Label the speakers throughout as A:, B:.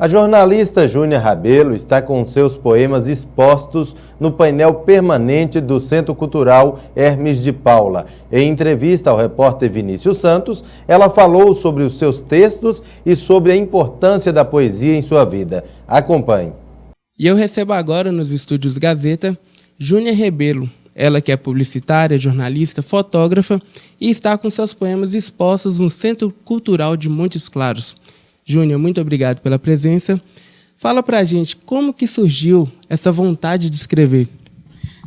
A: A jornalista Júnia Rabelo está com seus poemas expostos no painel permanente do Centro Cultural Hermes de Paula. Em entrevista ao repórter Vinícius Santos, ela falou sobre os seus textos e sobre a importância da poesia em sua vida. Acompanhe.
B: E eu recebo agora nos estúdios Gazeta Júnia Rabelo, ela que é publicitária, jornalista, fotógrafa e está com seus poemas expostos no Centro Cultural de Montes Claros. Júnia, muito obrigado pela presença. Fala pra gente como que surgiu essa vontade de escrever.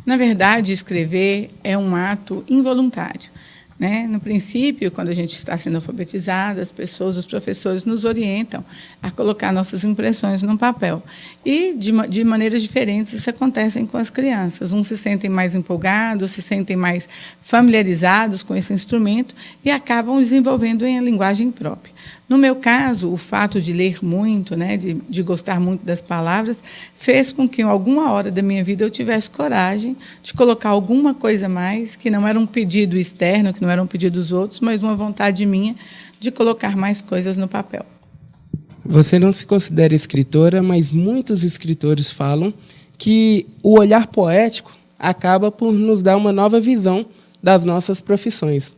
C: Na verdade, escrever é um ato involuntário, né? No princípio, quando a gente está sendo alfabetizado, as pessoas, os professores nos orientam a colocar nossas impressões no papel. E, de maneiras diferentes, isso acontece com as crianças. Uns se sentem mais empolgados, se sentem mais familiarizados com esse instrumento e acabam desenvolvendo em a linguagem própria. No meu caso, o fato de ler muito, né, de gostar muito das palavras, fez com que, em alguma hora da minha vida, eu tivesse coragem de colocar alguma coisa a mais, que não era um pedido externo, que não era um pedido dos outros, mas uma vontade minha de colocar mais coisas no papel.
B: Você não se considera escritora, mas muitos escritores falam que o olhar poético acaba por nos dar uma nova visão das nossas profissões.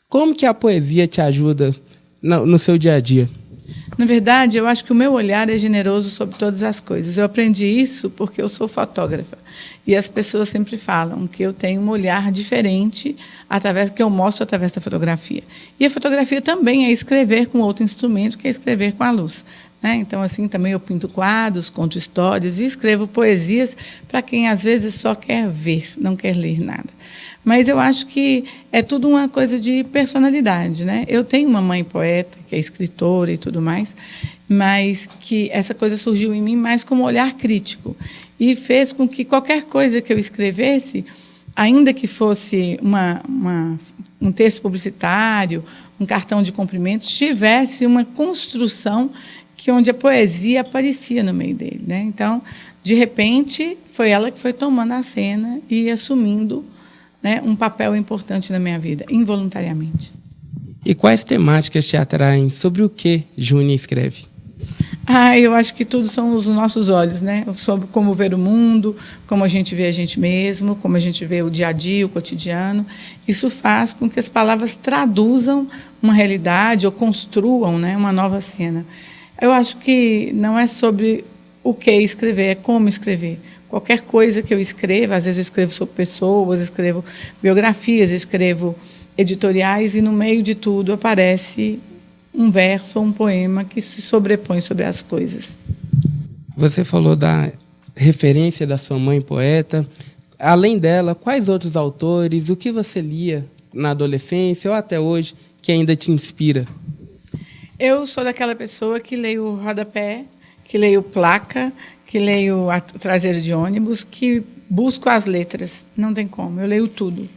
B: Como que a poesia te ajuda no seu dia a dia?
C: Na verdade, eu acho que o meu olhar é generoso sobre todas as coisas. Eu aprendi isso porque eu sou fotógrafa. E as pessoas sempre falam que eu tenho um olhar diferente que eu mostro através da fotografia. E a fotografia também é escrever com outro instrumento, que é escrever com a luz, né? Então, assim, também eu pinto quadros, conto histórias e escrevo poesias para quem, às vezes, só quer ver, não quer ler nada. Mas eu acho que é tudo uma coisa de personalidade, né? Eu tenho uma mãe poeta, que é escritora e tudo mais, mas que essa coisa surgiu em mim mais como olhar crítico e fez com que qualquer coisa que eu escrevesse, ainda que fosse um texto publicitário, um cartão de cumprimentos, tivesse uma construção onde a poesia aparecia no meio dele, né? Então, de repente, foi ela que foi tomando a cena e assumindo, né, um papel importante na minha vida, involuntariamente.
B: E quais temáticas te atraem? Sobre o que Júnia escreve?
C: Eu acho que tudo são os nossos olhos, né? Sobre como ver o mundo, como a gente vê a gente mesmo, como a gente vê o dia a dia, o cotidiano. Isso faz com que as palavras traduzam uma realidade ou construam, né, uma nova cena. Eu acho que não é sobre o que escrever, é como escrever. Qualquer coisa que eu escreva, às vezes eu escrevo sobre pessoas, escrevo biografias, escrevo editoriais, e no meio de tudo aparece um verso ou um poema que se sobrepõe sobre as coisas.
B: Você falou da referência da sua mãe poeta. Além dela, quais outros autores, o que você lia na adolescência ou até hoje que ainda te inspira?
C: Eu sou daquela pessoa que leio o rodapé, que leio placa, que leio a traseira de ônibus, que busco as letras. Não tem como, eu leio tudo.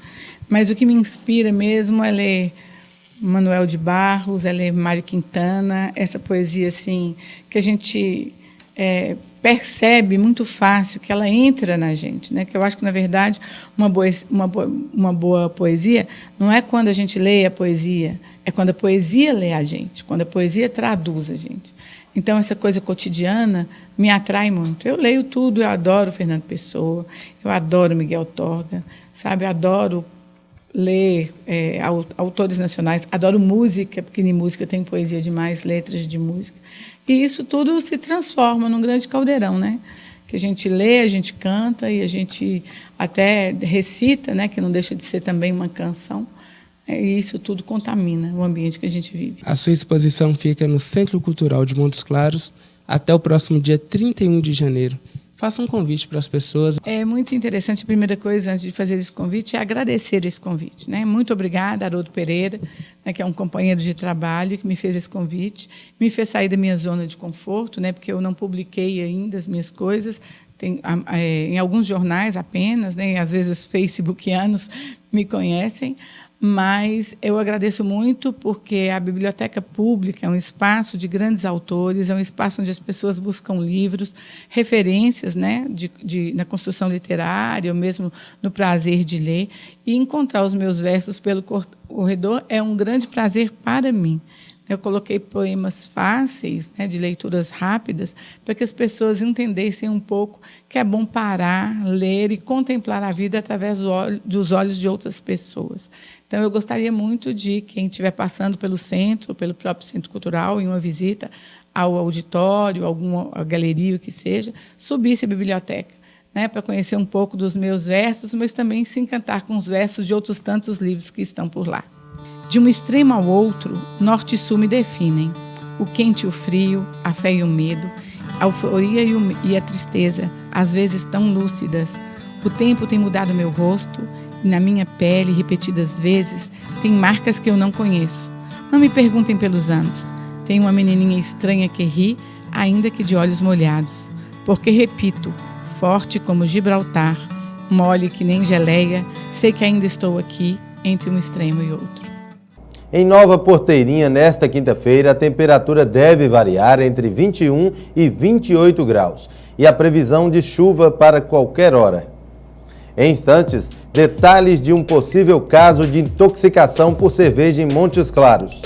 C: Mas o que me inspira mesmo é ler Manuel de Barros, é ler Mário Quintana, essa poesia assim, que a gente percebe muito fácil, que ela entra na gente, né? Que eu acho que, na verdade, uma boa poesia não é quando a gente lê a poesia, é quando a poesia lê a gente, quando a poesia traduz a gente. Então, essa coisa cotidiana me atrai muito. Eu leio tudo, eu adoro Fernando Pessoa, eu adoro Miguel Torga, sabe? Eu adoro ler autores nacionais, adoro música, porque em música tem poesia demais, letras de música. E isso tudo se transforma num grande caldeirão, né? Que a gente lê, a gente canta e a gente até recita, né? Que não deixa de ser também uma canção. E isso tudo contamina o ambiente que a gente vive.
B: A sua exposição fica no Centro Cultural de Montes Claros até o próximo dia 31 de janeiro. Faça um convite para as pessoas.
C: É muito interessante. A primeira coisa, antes de fazer esse convite, é agradecer esse convite, né? Muito obrigada, Haroldo Pereira, né, que é um companheiro de trabalho, que me fez esse convite, me fez sair da minha zona de conforto, né, porque eu não publiquei ainda as minhas coisas, em alguns jornais apenas, né, às vezes facebookianos me conhecem, mas eu agradeço muito porque a biblioteca pública é um espaço de grandes autores, é um espaço onde as pessoas buscam livros, referências, né, na construção literária, ou mesmo no prazer de ler, e encontrar os meus versos pelo corredor é um grande prazer para mim. Eu coloquei poemas fáceis, né, de leituras rápidas, para que as pessoas entendessem um pouco que é bom parar, ler e contemplar a vida através dos olhos de outras pessoas. Então, eu gostaria muito de quem estiver passando pelo centro, pelo próprio Centro Cultural, em uma visita ao auditório, alguma galeria, o que seja, subisse à biblioteca, né, para conhecer um pouco dos meus versos, mas também se encantar com os versos de outros tantos livros que estão por lá. De um extremo ao outro, norte e sul me definem. O quente e o frio, a fé e o medo, a euforia e a tristeza, às vezes tão lúcidas. O tempo tem mudado meu rosto e na minha pele, repetidas vezes, tem marcas que eu não conheço. Não me perguntem pelos anos. Tem uma menininha estranha que ri, ainda que de olhos molhados. Porque, repito, forte como Gibraltar, mole que nem geleia, sei que ainda estou aqui, entre um extremo e outro.
A: Em Nova Porteirinha, nesta quinta-feira, a temperatura deve variar entre 21 e 28 graus e a previsão de chuva para qualquer hora. Em instantes, detalhes de um possível caso de intoxicação por cerveja em Montes Claros.